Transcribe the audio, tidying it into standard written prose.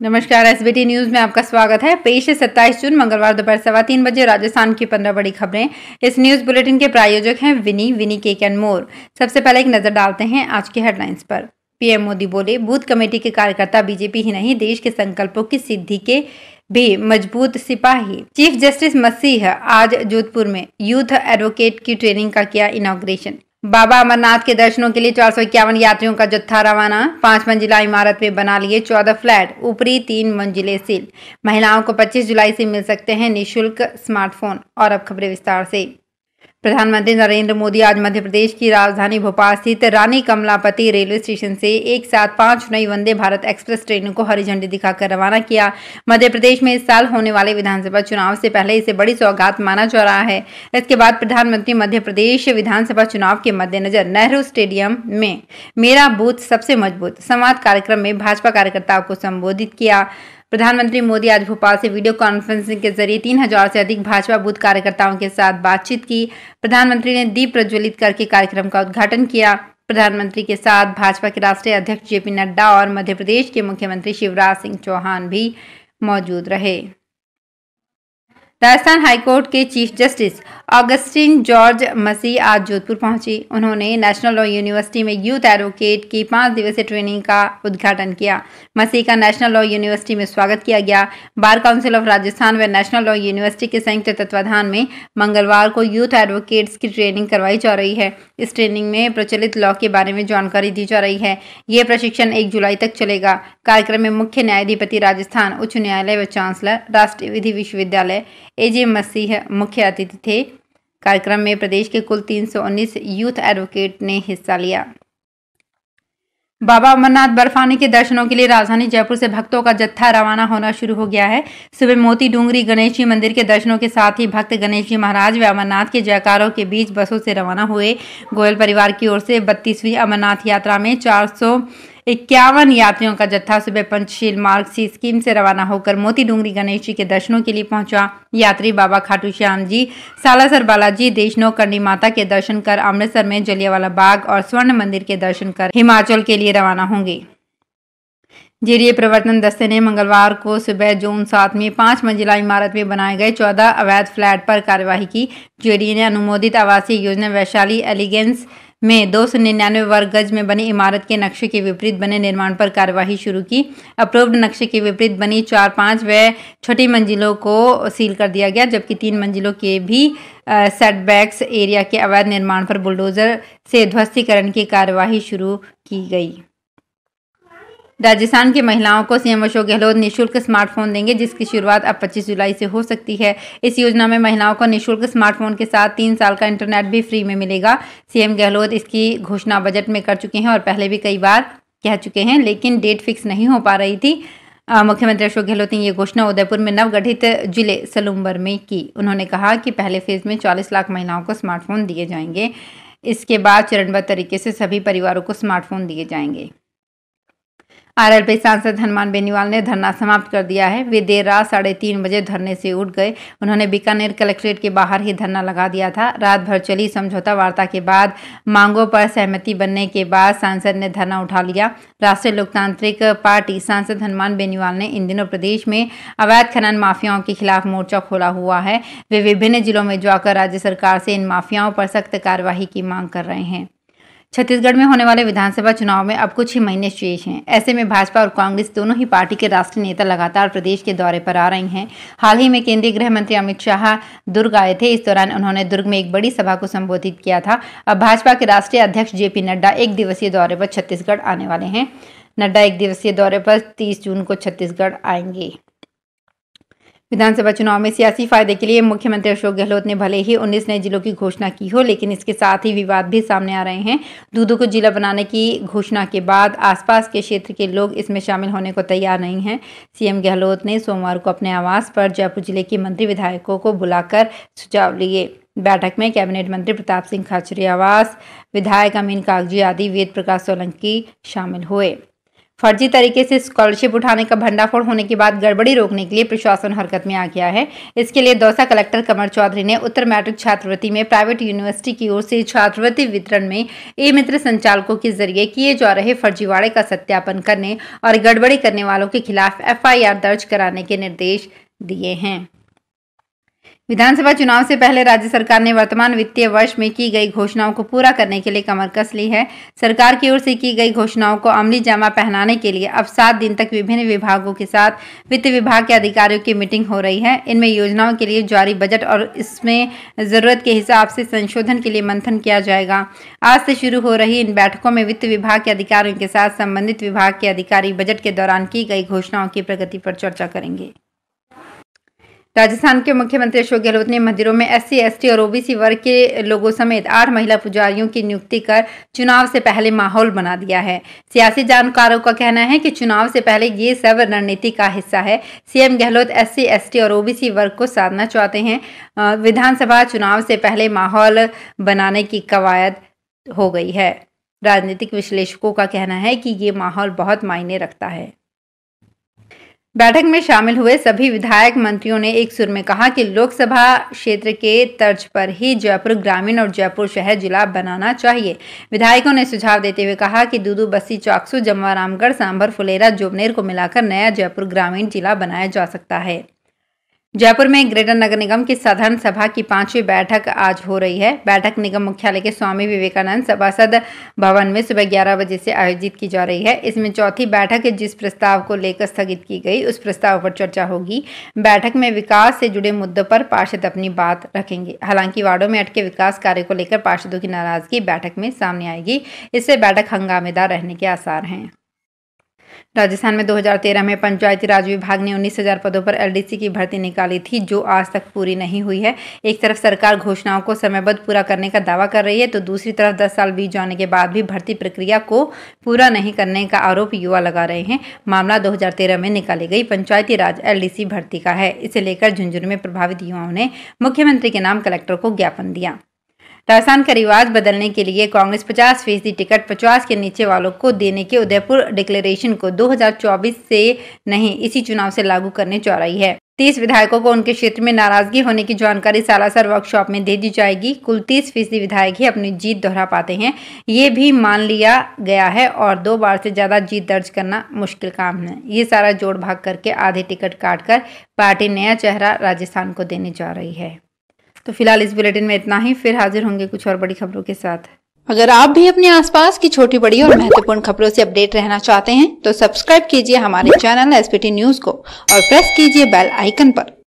नमस्कार, SBT news में आपका स्वागत है। पेश है 27 जून मंगलवार दोपहर 3:15 बजे राजस्थान की 15 बड़ी खबरें। इस न्यूज बुलेटिन के प्रायोजक हैं विनी केक एंड मोर। सबसे पहले एक नजर डालते हैं आज के हेडलाइंस पर। पीएम मोदी बोले, बूथ कमेटी के कार्यकर्ता बीजेपी ही नहीं देश के संकल्पों की सिद्धि के भी मजबूत सिपाही। चीफ जस्टिस मसीह आज जोधपुर में यूथ एडवोकेट की ट्रेनिंग का किया इनॉग्रेशन। बाबा अमरनाथ के दर्शनों के लिए 451 यात्रियों का जत्था रवाना। 5 मंजिला इमारत में बना लिए 14 फ्लैट, ऊपरी 3 मंजिले सील। महिलाओं को 25 जुलाई से मिल सकते हैं निःशुल्क स्मार्टफोन। और अब खबरें विस्तार से। प्रधानमंत्री नरेंद्र मोदी आज मध्य प्रदेश की राजधानी भोपाल स्थित रानी कमलापति रेलवे स्टेशन से एक साथ 5 नई वंदे भारत एक्सप्रेस ट्रेनों को हरी झंडी दिखाकर रवाना किया। मध्य प्रदेश में इस साल होने वाले विधानसभा चुनाव से पहले इसे बड़ी सौगात माना जा रहा है। इसके बाद प्रधानमंत्री मध्य प्रदेश विधानसभा चुनाव के मद्देनजर नेहरू स्टेडियम में मेरा बूथ सबसे मजबूत संवाद कार्यक्रम में भाजपा कार्यकर्ताओं को संबोधित किया। प्रधानमंत्री मोदी आज भोपाल से वीडियो कॉन्फ्रेंसिंग के जरिए 3000 से अधिक भाजपा बूथ कार्यकर्ताओं के साथ बातचीत की। प्रधानमंत्री ने दीप प्रज्वलित करके कार्यक्रम का उद्घाटन किया। प्रधानमंत्री के साथ भाजपा के राष्ट्रीय अध्यक्ष जेपी नड्डा और मध्य प्रदेश के मुख्यमंत्री शिवराज सिंह चौहान भी मौजूद रहे। राजस्थान हाईकोर्ट के चीफ जस्टिस ऑगस्टिन जॉर्ज मसीह आज जोधपुर पहुंचे। उन्होंने नेशनल लॉ यूनिवर्सिटी में यूथ एडवोकेट की 5 दिवसीय ट्रेनिंग का उद्घाटन किया। मसीह का नेशनल लॉ यूनिवर्सिटी में स्वागत किया गया। बार काउंसिल ऑफ राजस्थान व नेशनल लॉ यूनिवर्सिटी के संयुक्त तत्वाधान में मंगलवार को यूथ एडवोकेट्स की ट्रेनिंग करवाई जा रही है। इस ट्रेनिंग में प्रचलित लॉ के बारे में जानकारी दी जा रही है। ये प्रशिक्षण 1 जुलाई तक चलेगा। कार्यक्रम में मुख्य न्यायाधिपति राजस्थान उच्च न्यायालय व चांसलर राष्ट्रीय विधि विश्वविद्यालय एजे मसीह मुख्य अतिथि थे। कार्यक्रम में प्रदेश के कुल 319 यूथ एडवोकेट ने हिस्सा लिया। बाबा अमरनाथ बर्फानी के दर्शनों के लिए राजधानी जयपुर से भक्तों का जत्था रवाना होना शुरू हो गया है। सुबह मोती डूंगरी गणेश जी मंदिर के दर्शनों के साथ ही भक्त गणेश जी महाराज व अमरनाथ के जयकारों के बीच बसों से रवाना हुए। गोयल परिवार की ओर से 32वीं अमरनाथ यात्रा में 451 यात्रियों का जत्था सुबह पंचशील मार्ग सी स्कीम से रवाना होकर मोती डूंगरी गणेश जी के दर्शनों के लिए पहुंचा। यात्री बाबा खाटू श्याम जी, सालासर बालाजी, देशनोक करणी माता के दर्शन कर अमृतसर में जलियांवाला बाग और स्वर्ण मंदिर के दर्शन कर हिमाचल के लिए रवाना होंगे। जेडीए प्रवर्तन दस्ते ने मंगलवार को सुबह जोन 7 में 5 मंजिला इमारत में बनाए गए 14 अवैध फ्लैट पर कार्यवाही की। जेडीए ने अनुमोदित आवासीय योजना वैशाली एलिगेंस में 299 वर्ग गज में बनी इमारत के नक्शे के विपरीत बने निर्माण पर कार्यवाही शुरू की। अप्रूव्ड नक्शे के विपरीत बनी 4, 5 व छठी मंजिलों को सील कर दिया गया, जबकि 3 मंजिलों के भी सेटबैक्स एरिया के अवैध निर्माण पर बुलडोजर से ध्वस्तीकरण की कार्यवाही शुरू की गई। राजस्थान की महिलाओं को सीएम अशोक गहलोत निःशुल्क स्मार्टफोन देंगे, जिसकी शुरुआत अब 25 जुलाई से हो सकती है। इस योजना में महिलाओं को निःशुल्क स्मार्टफोन के साथ 3 साल का इंटरनेट भी फ्री में मिलेगा। सीएम गहलोत इसकी घोषणा बजट में कर चुके हैं और पहले भी कई बार कह चुके हैं, लेकिन डेट फिक्स नहीं हो पा रही थी। मुख्यमंत्री अशोक गहलोत ने ये घोषणा उदयपुर में नवगठित जिले सलूम्बर में की। उन्होंने कहा कि पहले फेज में 40 लाख महिलाओं को स्मार्टफोन दिए जाएंगे। इसके बाद चरणबद्ध तरीके से सभी परिवारों को स्मार्टफोन दिए जाएंगे। आरएलपी सांसद हनुमान बेनीवाल ने धरना समाप्त कर दिया है। वे देर रात 3:30 बजे धरने से उठ गए। उन्होंने बीकानेर कलेक्ट्रेट के बाहर ही धरना लगा दिया था। रात भर चली समझौता वार्ता के बाद मांगों पर सहमति बनने के बाद सांसद ने धरना उठा लिया। राष्ट्रीय लोकतांत्रिक पार्टी सांसद हनुमान बेनीवाल ने इन दिनों प्रदेश में अवैध खनन माफियाओं के खिलाफ मोर्चा खोला हुआ है। वे विभिन्न जिलों में जाकर राज्य सरकार से इन माफियाओं पर सख्त कार्रवाई की मांग कर रहे हैं। छत्तीसगढ़ में होने वाले विधानसभा चुनाव में अब कुछ ही महीने शेष हैं। ऐसे में भाजपा और कांग्रेस दोनों ही पार्टी के राष्ट्रीय नेता लगातार प्रदेश के दौरे पर आ रही हैं। हाल ही में केंद्रीय गृह मंत्री अमित शाह दुर्ग आए थे। इस दौरान उन्होंने दुर्ग में एक बड़ी सभा को संबोधित किया था। अब भाजपा के राष्ट्रीय अध्यक्ष जेपी नड्डा 1 दिवसीय दौरे पर छत्तीसगढ़ आने वाले हैं। नड्डा 1 दिवसीय दौरे पर 30 जून को छत्तीसगढ़ आएंगे। विधानसभा चुनाव में सियासी फायदे के लिए मुख्यमंत्री अशोक गहलोत ने भले ही 19 नए जिलों की घोषणा की हो, लेकिन इसके साथ ही विवाद भी सामने आ रहे हैं। दूदू को जिला बनाने की घोषणा के बाद आसपास के क्षेत्र के लोग इसमें शामिल होने को तैयार नहीं हैं। सीएम गहलोत ने सोमवार को अपने आवास पर जयपुर जिले के मंत्री विधायकों को बुलाकर सुझाव लिए। बैठक में कैबिनेट मंत्री प्रताप सिंह खाचरियावास, विधायक अमीन कागजी आदि वेद प्रकाश सोलंकी शामिल हुए। फर्जी तरीके से स्कॉलरशिप उठाने का भंडाफोड़ होने के बाद गड़बड़ी रोकने के लिए प्रशासन हरकत में आ गया है। इसके लिए दौसा कलेक्टर कमर चौधरी ने उत्तर मैट्रिक छात्रवृत्ति में प्राइवेट यूनिवर्सिटी की ओर से छात्रवृत्ति वितरण में ई-मित्र संचालकों के जरिए किए जा रहे फर्जीवाड़े का सत्यापन करने और गड़बड़ी करने वालों के खिलाफ FIR दर्ज कराने के निर्देश दिए हैं। विधानसभा चुनाव से पहले राज्य सरकार ने वर्तमान वित्तीय वर्ष में की गई घोषणाओं को पूरा करने के लिए कमर कस ली है। सरकार की ओर से की गई घोषणाओं को अमली जामा पहनाने के लिए अब 7 दिन तक विभिन्न विभागों के साथ वित्त विभाग के अधिकारियों की मीटिंग हो रही है। इनमें योजनाओं के लिए जारी बजट और इसमें जरूरत के हिसाब से संशोधन के लिए मंथन किया जाएगा। आज से शुरू हो रही इन बैठकों में वित्त विभाग के अधिकारियों के साथ संबंधित विभाग के अधिकारी बजट के दौरान की गई घोषणाओं की प्रगति पर चर्चा करेंगे। राजस्थान के मुख्यमंत्री अशोक गहलोत ने मंदिरों में SC, ST और OBC वर्ग के लोगों समेत 8 महिला पुजारियों की नियुक्ति कर चुनाव से पहले माहौल बना दिया है। सियासी जानकारों का कहना है कि चुनाव से पहले ये सब रणनीति का हिस्सा है। CM गहलोत SC, ST और OBC वर्ग को साधना चाहते हैं। विधानसभा चुनाव से पहले माहौल बनाने की कवायद हो गई है। राजनीतिक विश्लेषकों का कहना है कि ये माहौल बहुत मायने रखता है। बैठक में शामिल हुए सभी विधायक मंत्रियों ने एक सुर में कहा कि लोकसभा क्षेत्र के तर्ज पर ही जयपुर ग्रामीण और जयपुर शहर जिला बनाना चाहिए। विधायकों ने सुझाव देते हुए कहा कि दूदू, बस्सी, चाकसू, जमवा, रामगढ़, सांभर, फुलेरा, जोबनेर को मिलाकर नया जयपुर ग्रामीण जिला बनाया जा सकता है। जयपुर में ग्रेटर नगर निगम की साधारण सभा की 5वीं बैठक आज हो रही है। बैठक निगम मुख्यालय के स्वामी विवेकानंद सभासद भवन में सुबह 11 बजे से आयोजित की जा रही है। इसमें चौथी बैठक जिस प्रस्ताव को लेकर स्थगित की गई उस प्रस्ताव पर चर्चा होगी। बैठक में विकास से जुड़े मुद्दों पर पार्षद अपनी बात रखेंगे। हालांकि वार्डों में अटके विकास कार्य को लेकर पार्षदों की नाराजगी बैठक में सामने आएगी। इससे बैठक हंगामेदार रहने के आसार हैं। राजस्थान में 2013 में पंचायती राज विभाग ने 19,000 पदों पर LDC की भर्ती निकाली थी, जो आज तक पूरी नहीं हुई है। एक तरफ सरकार घोषणाओं को समयबद्ध पूरा करने का दावा कर रही है, तो दूसरी तरफ 10 साल बीत जाने के बाद भी भर्ती प्रक्रिया को पूरा नहीं करने का आरोप युवा लगा रहे हैं। मामला 2013 में निकाली गई पंचायती राज LDC भर्ती का है। इसे लेकर झुंझुनू में प्रभावित युवाओं ने मुख्यमंत्री के नाम कलेक्टर को ज्ञापन दिया। राजस्थान का रिवाज बदलने के लिए कांग्रेस 50% टिकट 50 के नीचे वालों को देने के उदयपुर डिक्लेरेशन को 2024 से नहीं, इसी चुनाव से लागू करने जा रही है। 30 विधायकों को उनके क्षेत्र में नाराजगी होने की जानकारी सालासर वर्कशॉप में दे दी जाएगी। कुल 30% विधायक ही अपनी जीत दोहरा पाते हैं, ये भी मान लिया गया है और 2 बार से ज्यादा जीत दर्ज करना मुश्किल काम है। ये सारा जोड़ भाग करके आधे टिकट काटकर पार्टी नया चेहरा राजस्थान को देने जा रही है। तो फिलहाल इस बुलेटिन में इतना ही। फिर हाजिर होंगे कुछ और बड़ी खबरों के साथ। अगर आप भी अपने आसपास की छोटी बड़ी और महत्वपूर्ण खबरों से अपडेट रहना चाहते हैं तो सब्सक्राइब कीजिए हमारे चैनल SPT न्यूज को और प्रेस कीजिए बेल आइकन पर।